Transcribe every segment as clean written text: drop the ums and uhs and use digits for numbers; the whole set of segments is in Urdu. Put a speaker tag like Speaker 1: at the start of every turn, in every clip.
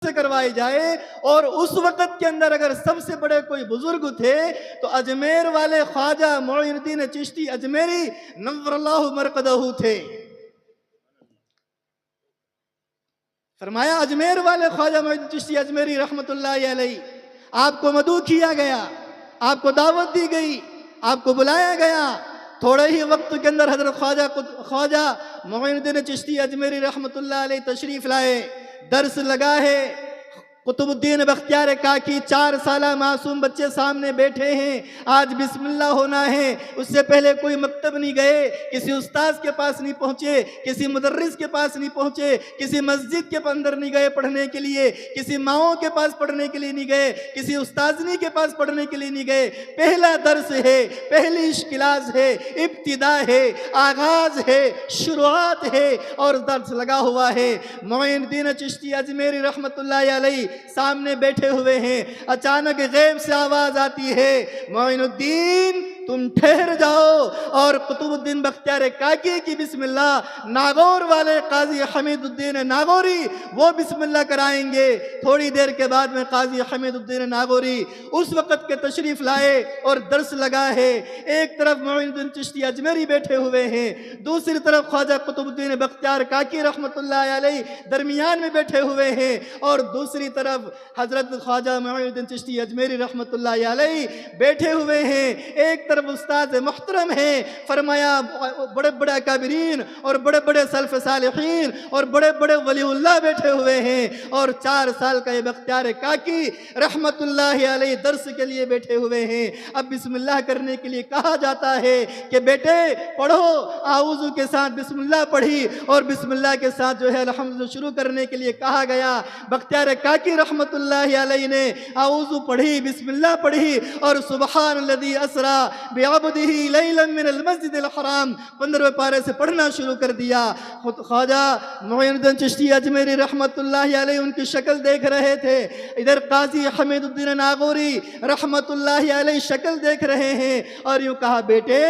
Speaker 1: سے کروائی جائے، اور اس وقت کے اندر اگر سب سے بڑے کوئی بزرگ تھے تو اجمیر والے خواجہ معین الدین چشتی اجمیری نور اللہ مرقدہ تھے۔ فرمایا اجمیر والے خواجہ معین الدین چشتی اجمیری رحمت اللہ علیہ، آپ کو مدعو کیا گیا، آپ کو دعوت دی گئی، آپ کو بلایا گیا۔ تھوڑے ہی وقت کے اندر حضرت خواجہ معین الدین چشتی اجمیری رحمت اللہ علیہ تشریف لائے، درس لگا ہے۔ قطب الدین بختیار کاکی 4 سالہ معصوم بچے سامنے بیٹھے ہیں، آج بسم اللہ ہونا ہے۔ اس سے پہلے کوئی مکتب نہیں گئے، کسی استاذ کے پاس نہیں پہنچے، کسی مدرس کے پاس نہیں پہنچے، کسی مسجد کے اندر نہیں گئے پڑھنے کے لیے، کسی ماؤں کے پاس پڑھنے کے لیے نہیں گئے، کسی استاذنی کے پاس پڑھنے کے لیے نہیں گئے۔ پہلا درس ہے، پہلی کلاس ہے، ابتدا ہے، آغاز ہے، شروعات ہے، اور درس لگا ہوا ہے۔ معین الدین چشتی اجمیری رحمت اللہ علیہ سامنے بیٹھے ہوئے ہیں۔ اچانک غیب سے آواز آتی ہے، معین الدین تم ٹھہر جاؤ، اور قطب الدین بختیار کاکی کی بسم اللہ، ناگور والے قاضی حمید الدین ناگوری وہ بسم اللہ کرائیں گے۔ تھوڑی دیر کے بعد میں قاضی حمید الدین ناگوری اس وقت کے تشریف لائے اور درس لگا ہے۔ ایک طرف معین الدین چشتی اجمیری بیٹھے ہوئے ہیں، دوسری طرف خواجہ قطب الدین بختیار کاکی رحمت اللہ علیہ درمیان میں بیٹھے ہوئے ہیں، اور دوسری طرف حضرت خواجہ معین الدین چشتی اجمیری رحمت اللہ علیہ بیٹھے ہوئے ہیں۔ ایک طرف استاد محترم ہیں، فرمایا بڑے بڑے اکابرین اور بڑے بڑے سلف صالحین اور بڑے بڑے ولی اللہ بیٹھے ہوئے ہیں، اور 4 سال کا یہ بختیار کاکی رحمت اللہ علیہ درس کے لیے بیٹھے ہوئے ہیں۔ اب بسم اللہ کرنے کے لیے کہا جاتا ہے کہ بیٹے پڑھو، اعوذ کے ساتھ بسم اللہ پڑھی، اور بسم اللہ کے ساتھ جو ہے الحمد شروع کرنے کے لیے کہا گیا۔ بختیار کاکی رحمت اللہ علیہ نے اعوذ پڑھی، بسم اللہ پڑھی، اور سبحان الذی اسری بعبدہ لیلا من المسجد الحرام 15ویں پارے سے پڑھنا شروع کر دیا۔ خواجہ معین الدین چشتی اجمیری رحمت اللہ علیہ ان کی شکل دیکھ رہے تھے، ادھر قاضی حمید الدین ناگوری رحمت اللہ علیہ شکل دیکھ رہے ہیں، اور یوں کہا بیٹے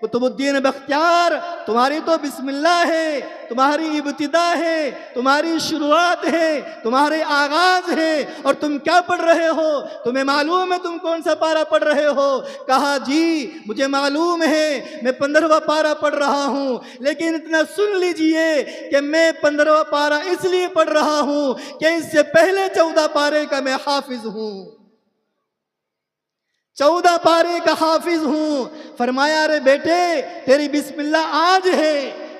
Speaker 1: قطب الدین بختیار تمہاری تو بسم اللہ ہے، تمہاری ابتدا ہے، تمہاری شروعات ہے، تمہارے آغاز ہے، اور تم کیا پڑھ رہے ہو؟ تمہیں معلوم ہے تم کون سا پارہ پڑھ رہے ہو؟ کہا جی مجھے معلوم ہے، میں 15واں پارہ پڑھ رہا ہوں، لیکن اتنا سن لیجئے کہ میں 15واں پارہ اس لیے پڑھ رہا ہوں کہ اس سے پہلے 14 پارے کا میں حافظ ہوں، 14 پارے کا حافظ ہوں۔ فرمایا ارے بیٹے تیری بسم اللہ آج ہے،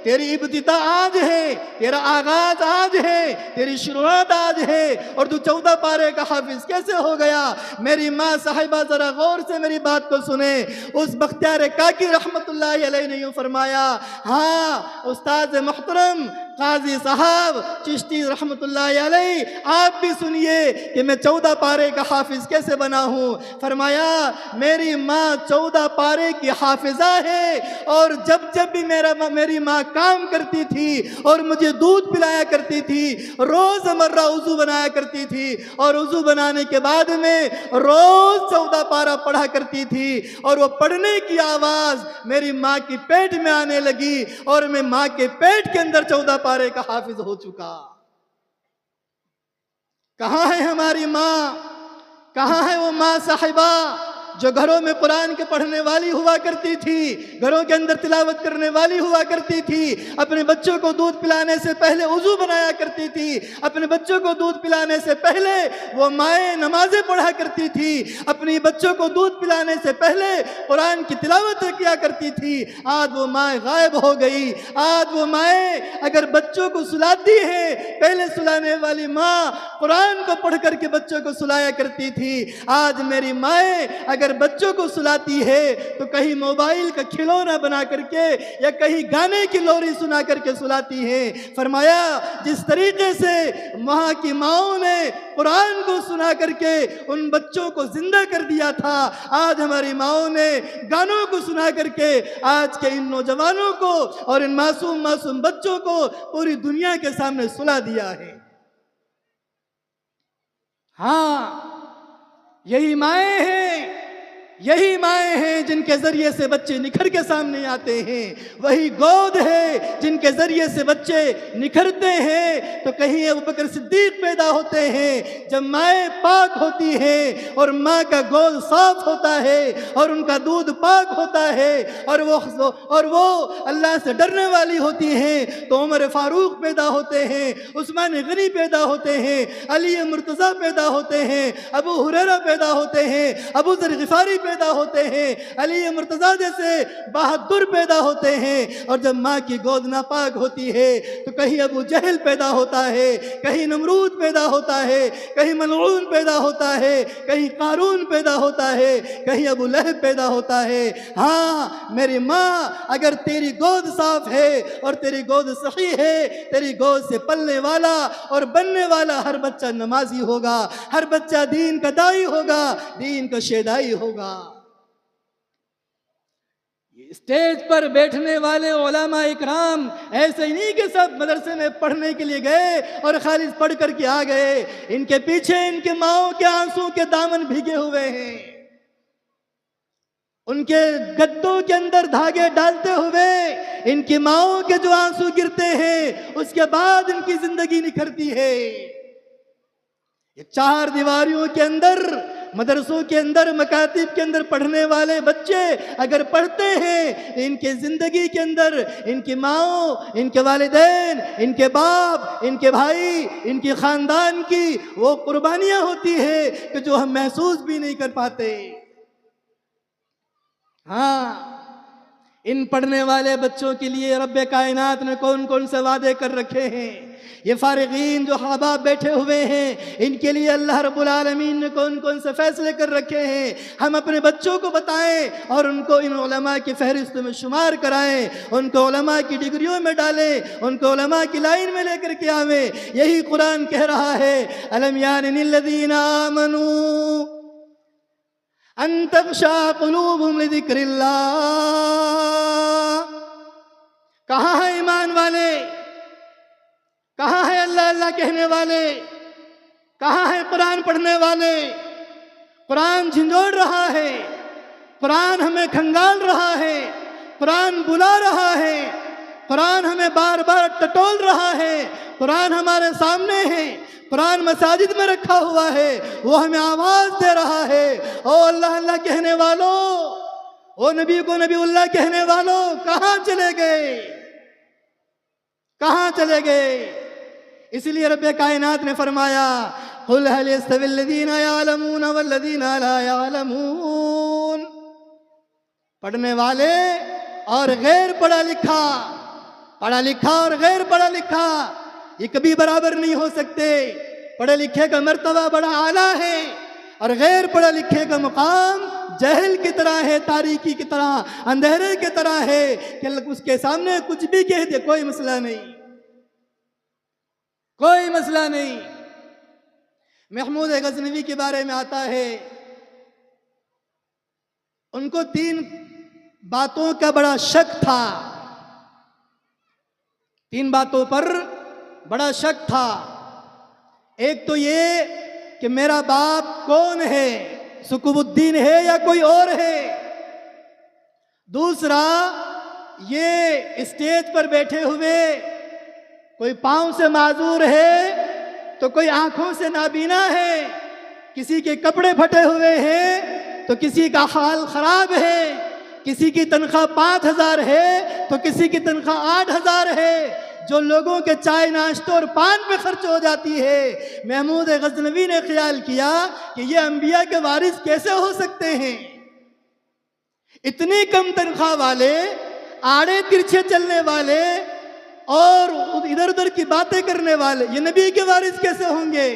Speaker 1: تیری ابتدا آج ہے، تیرا آغاز آج ہے، تیری شروعات آج ہے، اور تو 14 پارے کا حافظ کیسے ہو گیا؟ میری ماں صاحبہ ذرا غور سے میری بات کو سنیں۔ اس بختیار کاکی رحمت اللہ علیہ نے یوں فرمایا، ہاں استاد محترم قاضی صاحب چشتی رحمت اللہ علیہ آپ بھی سنیے کہ میں 14 پارے کا حافظ کیسے بنا ہوں۔ فرمایا میری ماں 14 پارے کی حافظہ ہے، اور جب بھی میری ماں کام کرتی تھی اور مجھے دودھ پلایا کرتی تھی، روز مرہ وضو بنایا کرتی تھی، اور وضو بنانے کے بعد میں روز 14 پارہ پڑھا کرتی تھی، اور وہ پڑھنے کی آواز میری ماں کی پیٹ میں آنے لگی، اور میں ماں کے پیٹ کے اندر 14 پارے کا حافظ ہو چکا۔ کہاں ہے ہماری ماں؟ کہاں ہے وہ ماں صاحبہ جو گھروں میں قرآن کے پڑھنے والی ہوا کرتی تھی، گھروں کے اندر تلاوت کرنے والی ہوا کرتی تھی، اپنے بچوں کو دودھ پلانے سے پہلے وضو بنایا کرتی تھی، اپنے بچوں کو دودھ پلانے سے پہلے وہ مائیں نمازیں پڑھا کرتی تھی، اپنی بچوں کو دودھ پلانے سے پہلے قرآن کی تلاوت کیا کرتی تھی۔ آج وہ مائیں غائب ہو گئی۔ آج وہ مائیں اگر بچوں کو سلاتی ہیں، پہلے سلانے والی ماں قرآن کو پڑھ کر کے بچوں کو سلایا کرتی تھی، آج میری مائیں اگر بچوں کو سلاتی ہے تو کہیں موبائل کا کھلونا بنا کر کے یا کہیں گانے کی لوری سنا کر کے سلاتی ہیں۔ فرمایا جس طریقے سے وہاں کی ماؤں نے قرآن کو سنا کر کے ان بچوں کو زندہ کر دیا تھا، آج ہماری ماؤں نے گانوں کو سنا کر کے آج کے ان نوجوانوں کو اور ان معصوم بچوں کو پوری دنیا کے سامنے سلا دیا ہے۔ ہاں یہی مائیں ہیں یہی مائیں ہیں جن کے ذریعے سے بچے نکھر کے سامنے آتے ہیں، وہی گود ہے جن کے ذریعے سے بچے نکھرتے ہیں۔ تو کہیں ابوبکر صدیق پیدا ہوتے ہیں جب مائیں پاک ہوتی ہیں اور ماں کا گود صاف ہوتا ہے اور ان کا دودھ پاک ہوتا ہے اور وہ اللہ سے ڈرنے والی ہوتی ہیں، تو عمر فاروق پیدا ہوتے ہیں، عثمان غنی پیدا ہوتے ہیں، علی مرتضیٰ پیدا ہوتے ہیں، ابو ہریرہ پیدا ہوتے ہیں، ابو ذر غفاری پیدا ہوتے ہیں، علی مرتضیٰ جیسے بہادر پیدا ہوتے ہیں۔ اور جب ماں کی گود ناپاک ہوتی ہے تو کہیں ابو جہل پیدا ہوتا ہے، کہیں نمرود پیدا ہوتا ہے، کہیں ملعون پیدا ہوتا ہے، کہیں قارون پیدا ہوتا ہے، کہیں ابو لہب پیدا ہوتا ہے۔ ہاں میری ماں، اگر تیری گود صاف ہے اور تیری گود صحیح ہے، تیری گود سے پلنے والا اور بننے والا ہر بچہ نمازی ہوگا، ہر بچہ دین کا دائی ہوگا، دین کا شیدائی ہوگا۔ اسٹیج پر بیٹھنے والے علماء اکرام ایسے ہی نہیں کہ سب مدرسے میں پڑھنے کے لیے گئے اور خالص پڑھ کر کے آ گئے، ان کے پیچھے ان کے ماؤں کے آنسوں کے دامن بھیگے ہوئے ہیں، ان کے گدوں کے اندر دھاگے ڈالتے ہوئے ان کی ماؤں کے جو آنسو گرتے ہیں اس کے بعد ان کی زندگی نکھرتی ہے۔ یہ چار دیواریوں کے اندر، مدرسوں کے اندر، مکاتب کے اندر پڑھنے والے بچے اگر پڑھتے ہیں، ان کے زندگی کے اندر ان کی ماؤں، ان کے والدین، ان کے باپ، ان کے بھائی، ان کی خاندان کی وہ قربانیاں ہوتی ہیں کہ جو ہم محسوس بھی نہیں کر پاتے۔ ہاں، ان پڑھنے والے بچوں کے لیے رب کائنات نے کون کون سے وعدے کر رکھے ہیں؟ یہ فارغین جو احباب بیٹھے ہوئے ہیں، ان کے لیے اللہ رب العالمین نے کون کون سے فیصلے کر رکھے ہیں؟ ہم اپنے بچوں کو بتائیں اور ان کو ان علماء کی فہرست میں شمار کرائیں، ان کو علماء کی ڈگریوں میں ڈالیں، ان کو علماء کی لائن میں لے کر کے آویں۔ یہی قرآن کہہ رہا ہے، أَلَمْ يَعْنِ لِلَّذِينَ آمَنُوا أَن تَخْشَعَ قُلُوبُهُمْ لِذِكْرِ اللَّهِ۔ کہاں ہے ایمان والے؟ کہاں ہے اللہ اللہ کہنے والے؟ کہاں ہے قرآن پڑھنے والے؟ قرآن جھنجھوڑ رہا ہے، قرآن ہمیں کھنگال رہا ہے، قرآن بلا رہا ہے، قرآن ہمیں بار بار ٹٹول رہا ہے، قرآن ہمارے سامنے ہے، قرآن مساجد میں رکھا ہوا ہے، وہ ہمیں آواز دے رہا ہے، او اللہ اللہ کہنے والوں، او نبی کو نبی اللہ کہنے والوں، کہاں چلے گئے؟ کہاں چلے گئے؟ اس لیے رب کائنات نے فرمایا، قُلْ هَلْ يَسْتَوِي الَّذِينَ يَعْلَمُونَ وَالَّذِينَ لَا يَعْلَمُونَ۔ پڑھنے والے اور غیر پڑھا لکھا، پڑھا لکھا اور غیر پڑھا لکھا یہ کبھی برابر نہیں ہو سکتے۔ پڑھے لکھے کا مرتبہ بڑا اعلیٰ ہے اور غیر پڑھے لکھے کا مقام جہل کی طرح ہے، تاریکی کی طرح، اندھیرے کی طرح ہے کہ اس کے سامنے کچھ بھی کہہ دے کوئی مسئلہ نہیں، کوئی مسئلہ نہیں۔ محمود غزنوی کے بارے میں آتا ہے، ان کو 3 باتوں کا بڑا شک تھا، 3 باتوں پر بڑا شک تھا۔ ایک تو یہ کہ میرا باپ کون ہے، سکوب الدین ہے یا کوئی اور ہے؟ دوسرا یہ اسٹیج پر بیٹھے ہوئے کوئی پاؤں سے معذور ہے تو کوئی آنکھوں سے نابینا ہے، کسی کے کپڑے پھٹے ہوئے ہیں تو کسی کا حال خراب ہے، کسی کی تنخواہ 5,000 ہے تو کسی کی تنخواہ 8,000 ہے، جو لوگوں کے چائے ناشتوں اور پان پہ خرچ ہو جاتی ہے۔ محمود غزنوی نے خیال کیا کہ یہ انبیاء کے وارث کیسے ہو سکتے ہیں؟ اتنی کم تنخواہ والے، آڑے ترچھے چلنے والے اور ادھر ادھر کی باتیں کرنے والے، یہ نبی کے وارث کیسے ہوں گے؟